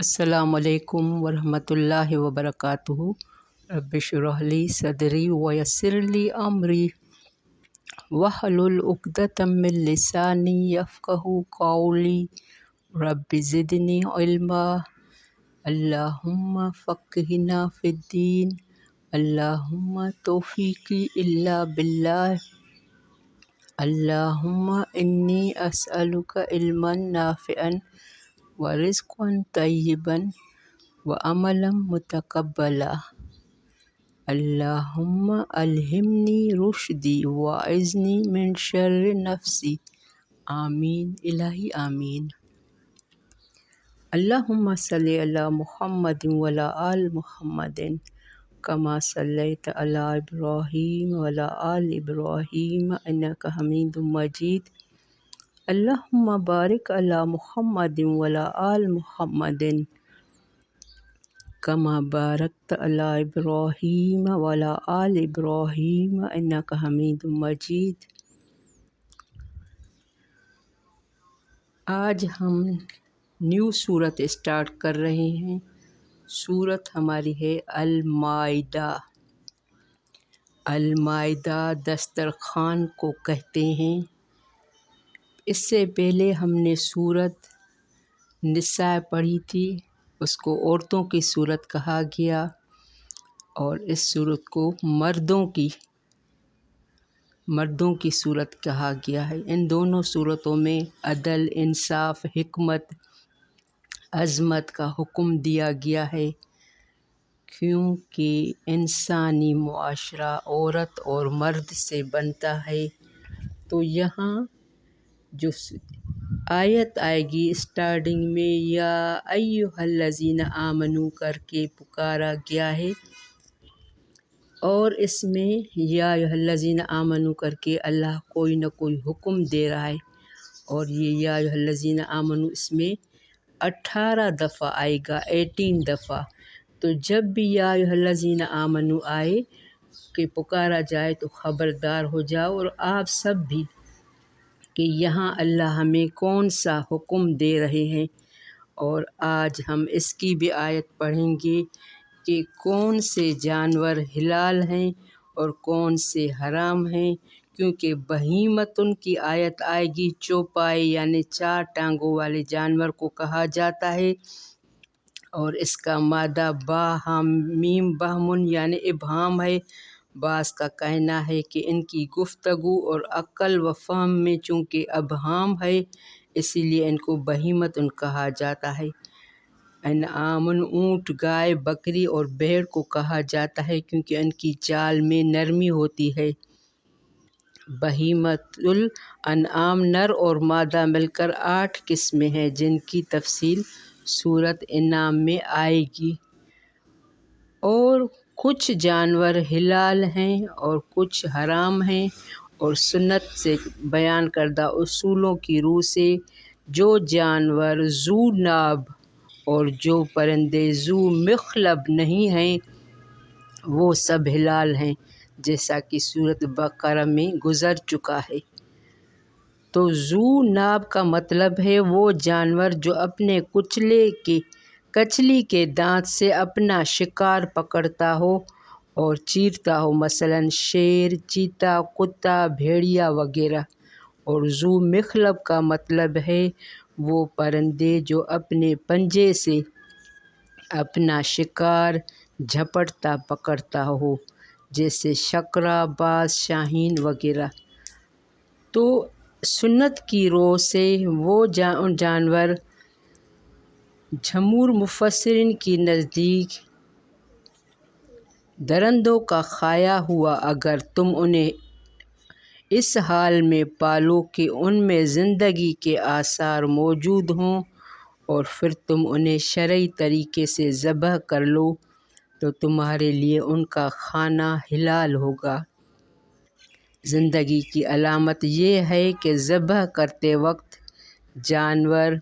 السلام علیکم ورحمۃ اللہ وبرکاتہ۔ رب اشرح لی صدری ویسر لی امری واحلل عقدۃ من لسانی یفقہوا قولی رب زدنی علما۔ اللہم فقہنا فی الدین، اللہم توفیقی الا باللہ، اللہم انی اسألک علما نافعا ورزقا طیبا وعملا متقبلا۔ اللہم الہمنی رشدی واعذنی من شر نفسی۔ آمین الہی آمین۔ اللہم صلی علی محمد وعلی آل محمد کما صلیت علی ابراہیم وعلی آل ابراہیم انک حمید مجید۔ اللہم بارک علی محمد وعلی آل محمد کما بارکت علی ابراہیم وعلی آل ابراہیم انک حمید مجید۔ آج ہم نیو سورت اسٹارٹ کر رہے ہیں۔ سورت ہماری ہے المائدہ۔ المائدہ دسترخوان کو کہتے ہیں۔ اس سے پہلے ہم نے سورت نساء پڑھی تھی، اس کو عورتوں کی سورت کہا گیا، اور اس سورت کو مردوں کی سورت کہا گیا ہے۔ ان دونوں سورتوں میں عدل، انصاف، حکمت، عظمت کا حکم دیا گیا ہے، کیونکہ انسانی معاشرہ عورت اور مرد سے بنتا ہے۔ تو یہاں جو آیت آئے گی اسٹارٹنگ میں یا ایھا الذین آمنو کر کے پکارا گیا ہے، اور اس میں یا ایھا الذین آمنو کر کے اللہ کوئی نہ کوئی حکم دے رہا ہے، اور یہ یا ایھا الذین آمنو اس میں 18 دفعہ آئے گا، 18 دفعہ۔ تو جب بھی یا ایھا الذین آمنو آئے کہ پکارا جائے تو خبردار ہو جاؤ، اور آپ سب بھی، کہ یہاں اللہ ہمیں کون سا حکم دے رہے ہیں۔ اور آج ہم اس کی بھی آیت پڑھیں گے کہ کون سے جانور حلال ہیں اور کون سے حرام ہیں، کیونکہ بہیمۃ کی آیت آئے گی، چوپائے یعنی 4 ٹانگوں والے جانور کو کہا جاتا ہے، اور اس کا مادہ با ہم میم بہمن یعنی ابہام ہے۔ بعض کا کہنا ہے کہ ان کی گفتگو اور عقل و فہم میں چونکہ ابہام ہے، اسی لیے ان کو بہیمۃ کہا جاتا ہے۔ انعام اونٹ، گائے، بکری اور بھیڑ کو کہا جاتا ہے، کیونکہ ان کی چال میں نرمی ہوتی ہے۔ بہیمۃ الانعام نر اور مادہ مل کر 8 قسمیں ہیں، جن کی تفصیل سورۃ انعام میں آئے گی۔ اور کچھ جانور حلال ہیں اور کچھ حرام ہیں، اور سنت سے بیان کردہ اصولوں کی روح سے جو جانور ذو ناب اور جو پرندے ذو مخلب نہیں ہیں وہ سب حلال ہیں، جیسا کہ سورۃ بقرہ میں گزر چکا ہے۔ تو ذو ناب کا مطلب ہے وہ جانور جو اپنے کچلی کے دانت سے اپنا شکار پکڑتا ہو اور چیرتا ہو، مثلاً شیر، چیتا، کتا، بھیڑیا وغیرہ۔ اور ذو مخلب کا مطلب ہے وہ پرندے جو اپنے پنجے سے اپنا شکار جھپٹتا پکڑتا ہو، جیسے شکرا، باز، شاہین وغیرہ۔ تو سنت کی روح سے وہ جانور جمہور مفسرین کے نزدیک درندوں کا کھایا ہوا، اگر تم انہیں اس حال میں پالو کہ ان میں زندگی کے آثار موجود ہوں، اور پھر تم انہیں شرعی طریقے سے ذبح کر لو تو تمہارے لیے ان کا کھانا حلال ہوگا۔ زندگی کی علامت یہ ہے کہ ذبح کرتے وقت جانور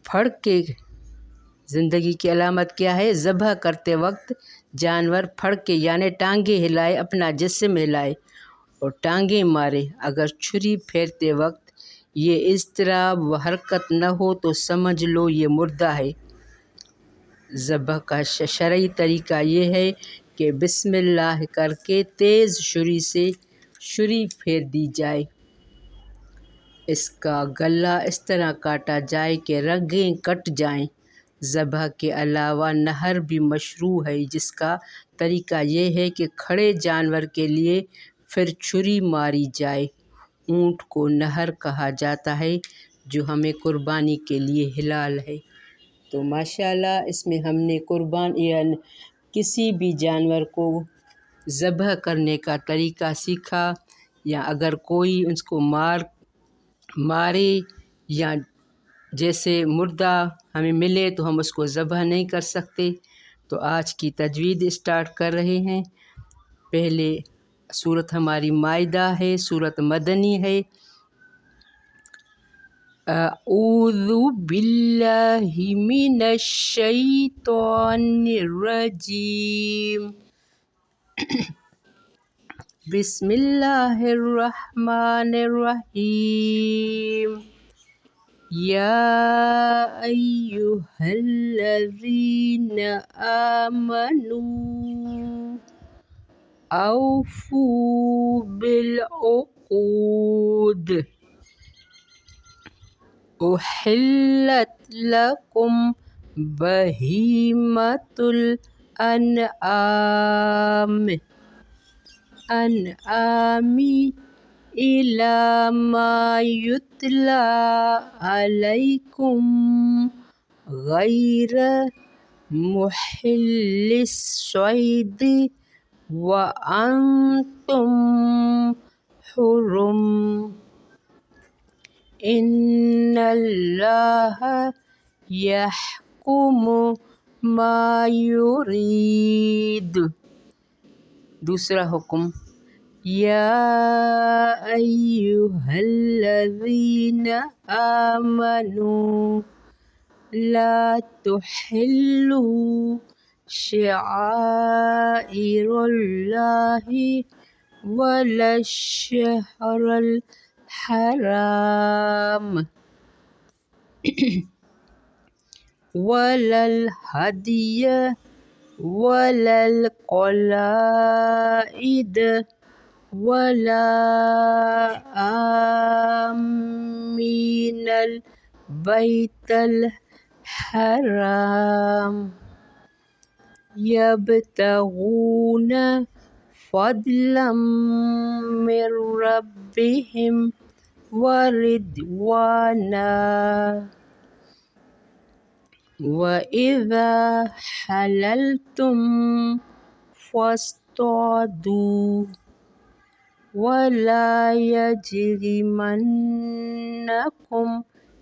پھڑ کے زندگی کی علامت کیا ہے؟ ذبح کرتے وقت جانور پھڑ کے یعنی ٹانگیں ہلائے، اپنا جسم ہلائے اور ٹانگیں مارے۔ اگر چھری پھیرتے وقت یہ اضطراب و حرکت نہ ہو تو سمجھ لو یہ مردہ ہے۔ ذبح کا شرعی طریقہ یہ ہے کہ بسم اللہ کر کے تیز چھری سے چھری پھیر دی جائے، اس کا گلا اس طرح کاٹا جائے کہ رگیں کٹ جائیں۔ ذبح کے علاوہ نحر بھی مشروع ہے، جس کا طریقہ یہ ہے کہ کھڑے جانور کے لیے پھر چھری ماری جائے۔ اونٹ کو نحر کہا جاتا ہے جو ہمیں قربانی کے لیے حلال ہے۔ تو ماشاءاللہ اس میں ہم نے کسی بھی جانور کو ذبح کرنے کا طریقہ سیکھا، یا اگر کوئی اس کو مارے یا جیسے مردہ ہمیں ملے تو ہم اس کو ذبح نہیں کر سکتے۔ تو آج کی تجوید اسٹارٹ کر رہے ہیں۔ پہلے سورت ہماری مائدہ ہے، سورت مدنی ہے۔ اعوذ باللہ من الشیطان الرجیم، بسم اللہ الرحمن الرحیم، یا ایہا الذین آمنوا اوفوا بالعقود، احلت لکم بہیمۃ الانعام الا ما یتلی علیکم غیر محل الصید وانتم حرم، ان اللہ یحکم ما یرید۔ دوسرا حکم، یا ایہا الذین آمنوا لا تحلوا شعائر اللہ ولا الشہر الحرام ولا الہدی ولا القلائد ولا آمین البیت الحرام یبتغون فضلا من ربہم ورضوانا، وَإِذَا حَلَلْتُمْ فَاصْطَادُوا، وَلَا يَجْرِمَنَّكُمْ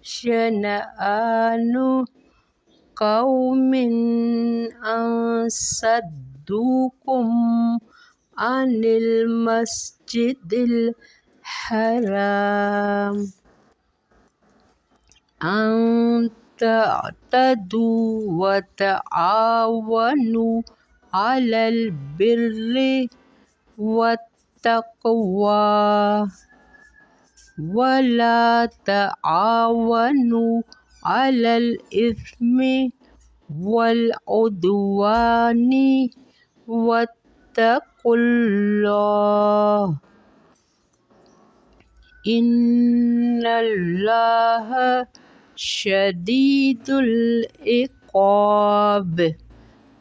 شَنَآنُ قَوْمٍ أَن صَدُّوكُمْ عَنِ الْمَسْجِدِ الْحَرَامِ أَن تَعْتَدُوا وَتَعَاوَنُوا عَلَى الْبِرِّ وَالتَّقْوَىٰ وَلَا تَعَاوَنُوا عَلَى الْإِثْمِ وَالْعُدْوَانِ وَاتَّقُوا اللَّهَ إِنَّ اللَّهَ شدید العقاب۔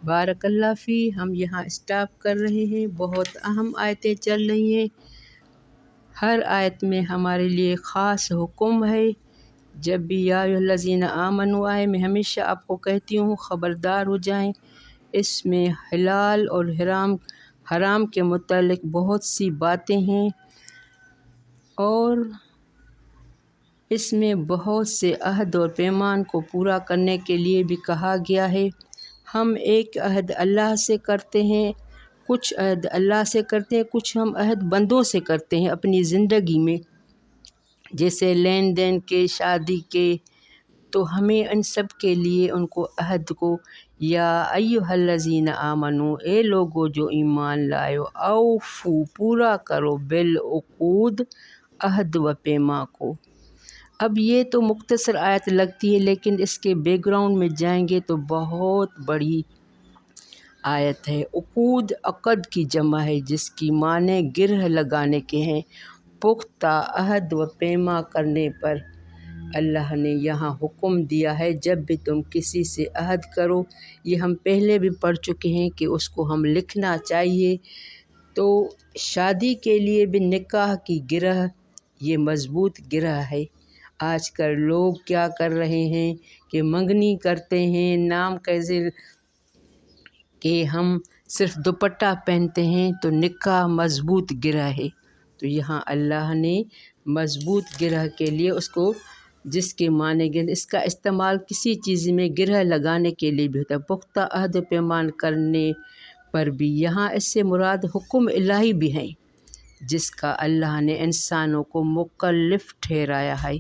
بارک اللہ فی۔ ہم یہاں اسٹاپ کر رہے ہیں، بہت اہم آیتیں چل رہی ہیں۔ ہر آیت میں ہمارے لیے خاص حکم ہے۔ جب بھی یا ایھا الذین آمنوا آئے، میں ہمیشہ آپ کو کہتی ہوں خبردار ہو جائیں، اس میں حلال اور حرام کے متعلق بہت سی باتیں ہیں، اور اس میں بہت سے عہد اور پیمان کو پورا کرنے کے لیے بھی کہا گیا ہے۔ ہم ایک عہد اللہ سے کرتے ہیں، کچھ عہد اللہ سے کرتے ہیں، کچھ ہم عہد بندوں سے کرتے ہیں اپنی زندگی میں، جیسے لین دین کے، شادی کے۔ تو ہمیں ان سب کے لیے ان کو عہد کو، یا ایھا الذین آمنو، اے لوگو جو ایمان لائو، اوفو پورا کرو، بالعقود عہد و پیما کو، اب یہ تو مختصر آیت لگتی ہے، لیکن اس کے بیک گراؤنڈ میں جائیں گے تو بہت بڑی آیت ہے۔ عقود عقد کی جمع ہے، جس کی معنی گرہ لگانے کے ہیں۔ پختہ عہد و پیما کرنے پر اللہ نے یہاں حکم دیا ہے جب بھی تم کسی سے عہد کرو، یہ ہم پہلے بھی پڑھ چکے ہیں کہ اس کو ہم لکھنا چاہیے۔ تو شادی کے لیے بھی نکاح کی گرہ یہ مضبوط گرہ ہے۔ آج کل لوگ کیا کر رہے ہیں کہ منگنی کرتے ہیں، نام کیسے کہ ہم صرف دوپٹہ پہنتے ہیں تو نکاح مضبوط گرہ ہے۔ تو یہاں اللہ نے مضبوط گرہ کے لیے اس کو جس کے معنی اس کا استعمال کسی چیز میں گرہ لگانے کے لیے بھی ہوتا ہے۔ پختہ عہد و پیمان کرنے پر بھی یہاں اس سے مراد حکم الہی بھی ہیں، جس کا اللہ نے انسانوں کو مکلف ٹھہرایا ہے،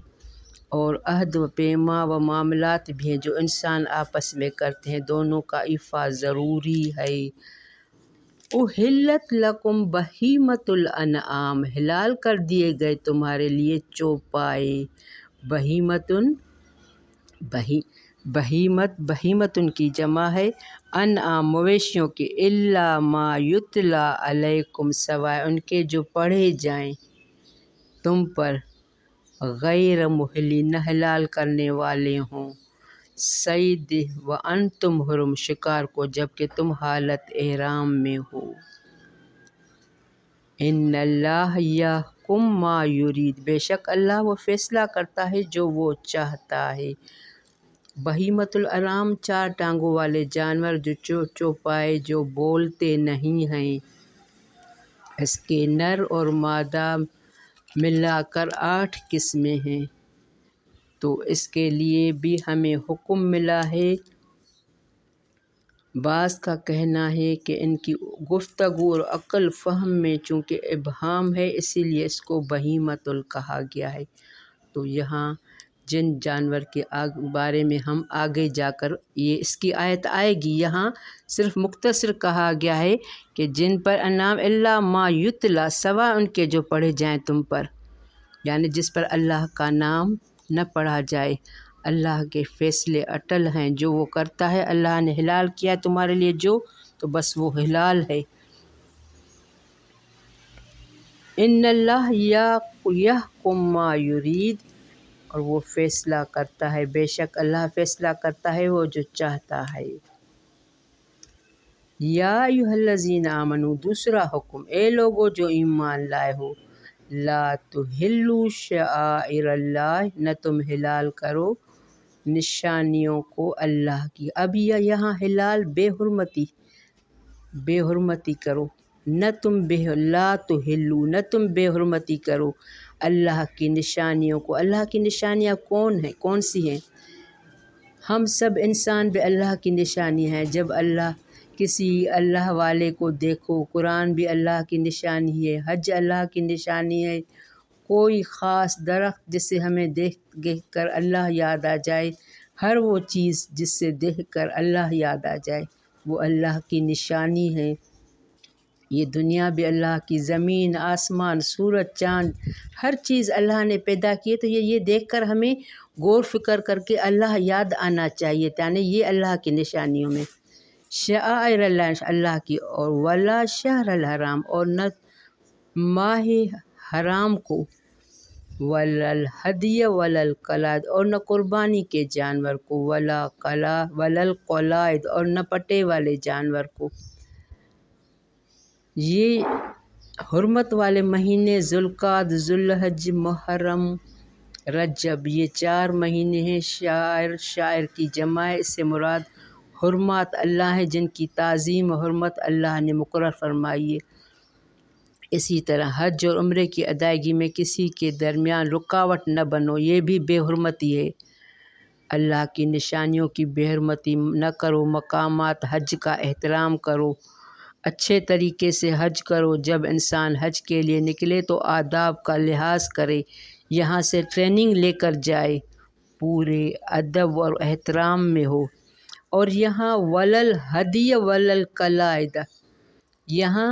اور عہد و پیما و معاملات بھی ہیں جو انسان آپس میں کرتے ہیں، دونوں کا ایفا ضروری ہے۔ احلت لکم بہیمۃ الانعام، حلال کر دیے گئے تمہارے لیے چوپائے۔ بہیمتن کی جمع ہے انعام، مویشیوں کے، الا ما یتلی علیکم، سوائے ان کے جو پڑھے جائیں تم پر، غیر محلی، نہ حلال کرنے والے ہوں، صید وانتم حرم، شکار کو جبکہ تم حالت احرام میں ہو۔ ان اللہ یحکم ما یرید، بے شک اللہ وہ فیصلہ کرتا ہے جو وہ چاہتا ہے۔ بہیمۃ الانعام، چار ٹانگوں والے جانور جو چوپائے، جو بولتے نہیں ہیں۔ اس کے نر اور مادہ ملا کر 8 قسمیں ہیں، تو اس کے لیے بھی ہمیں حکم ملا ہے۔ بعض کا کہنا ہے کہ ان کی گفتگو اور عقل فہم میں چونکہ ابہام ہے، اسی لیے اس کو بہیمۃ کہا گیا ہے۔ تو یہاں جن جانور کے بارے میں ہم آگے جا کر یہ اس کی آیت آئے گی، یہاں صرف مختصر کہا گیا ہے کہ جن پر انعام الا ما یتلی، سوا ان کے جو پڑھے جائیں تم پر، یعنی جس پر اللہ کا نام نہ پڑھا جائے۔ اللہ کے فیصلے اٹل ہیں، جو وہ کرتا ہے، اللہ نے حلال کیا تمہارے لیے جو، تو بس وہ حلال ہے۔ ان اللہ یحکم ما یرید، اور وہ فیصلہ کرتا ہے، بے شک اللہ فیصلہ کرتا ہے وہ جو چاہتا ہے۔ یا ایھا الذین آمنوا، دوسرا حکم، اے لوگو جو ایمان لائے ہو، لا تحلوا شعائر اللہ، نہ تم حلال کرو نشانیوں کو اللہ کی۔ اب یہاں حلال بے حرمتی کرو، لا تحلوا، نہ تم بے حرمتی کرو اللہ کی نشانیوں کو۔ اللہ کی نشانیاں کون سی ہیں؟ ہم سب انسان بھی اللہ کی نشانی ہیں۔ جب کسی اللہ والے کو دیکھو، قرآن بھی اللہ کی نشانی ہے، حج اللہ کی نشانی ہے، کوئی خاص درخت جس سے ہمیں دیکھ کر اللہ یاد آ جائے، ہر وہ چیز جس سے دیکھ کر اللہ یاد آ جائے وہ اللہ کی نشانی ہے۔ یہ دنیا بھی اللہ کی، زمین، آسمان، سورج، چاند، ہر چیز اللہ نے پیدا کی ہے، تو یہ دیکھ کر ہمیں غور فکر کر کے اللہ یاد آنا چاہیے، یعنی یہ اللہ کی نشانیوں میں شعائر اللہ، اللہ کی، اور ولا شہر الحرام، اور نہ ماہ حرام کو، ولا الہدی ولا القلائد، اور نہ قربانی کے جانور کو، ولا القلائد، اور نہ پٹے والے جانور کو۔ یہ حرمت والے مہینے ذوالقعدہ، ذوالحج، محرم، رجب، یہ 4 مہینے ہیں۔ شاعر کی جمع ہے، اس سے مراد حرمات اللہ ہیں جن کی تعظیم و حرمت اللہ نے مقرر فرمائی ہے۔ اسی طرح حج اور عمرے کی ادائیگی میں کسی کے درمیان رکاوٹ نہ بنو، یہ بھی بے حرمتی ہے۔ اللہ کی نشانیوں کی بے حرمتی نہ کرو، مقامات حج کا احترام کرو، اچھے طریقے سے حج کرو۔ جب انسان حج کے لیے نکلے تو آداب کا لحاظ کرے، یہاں سے ٹریننگ لے کر جائے، پورے ادب اور احترام میں ہو۔ اور یہاں ولا الہدی ولا القلائد، یہاں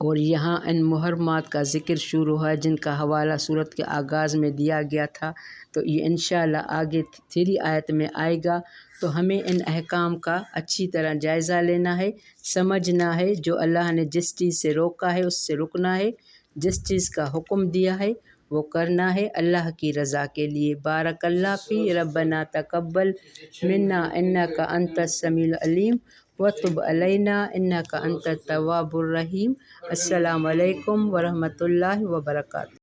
اور یہاں ان محرمات کا ذکر شروع ہے جن کا حوالہ صورت کے آغاز میں دیا گیا تھا، تو یہ انشاءاللہ آگے 3 آیت میں آئے گا۔ تو ہمیں ان احکام کا اچھی طرح جائزہ لینا ہے، سمجھنا ہے، جو اللہ نے جس چیز سے روکا ہے اس سے رکنا ہے، جس چیز کا حکم دیا ہے وہ کرنا ہے اللہ کی رضا کے لیے۔ بارک اللہ فی ربنا تقبل منا انک انت السمیع العلیم وتب علینا انک انت التواب الرحیم۔ السلام علیکم ورحمۃ اللہ وبرکاتہ۔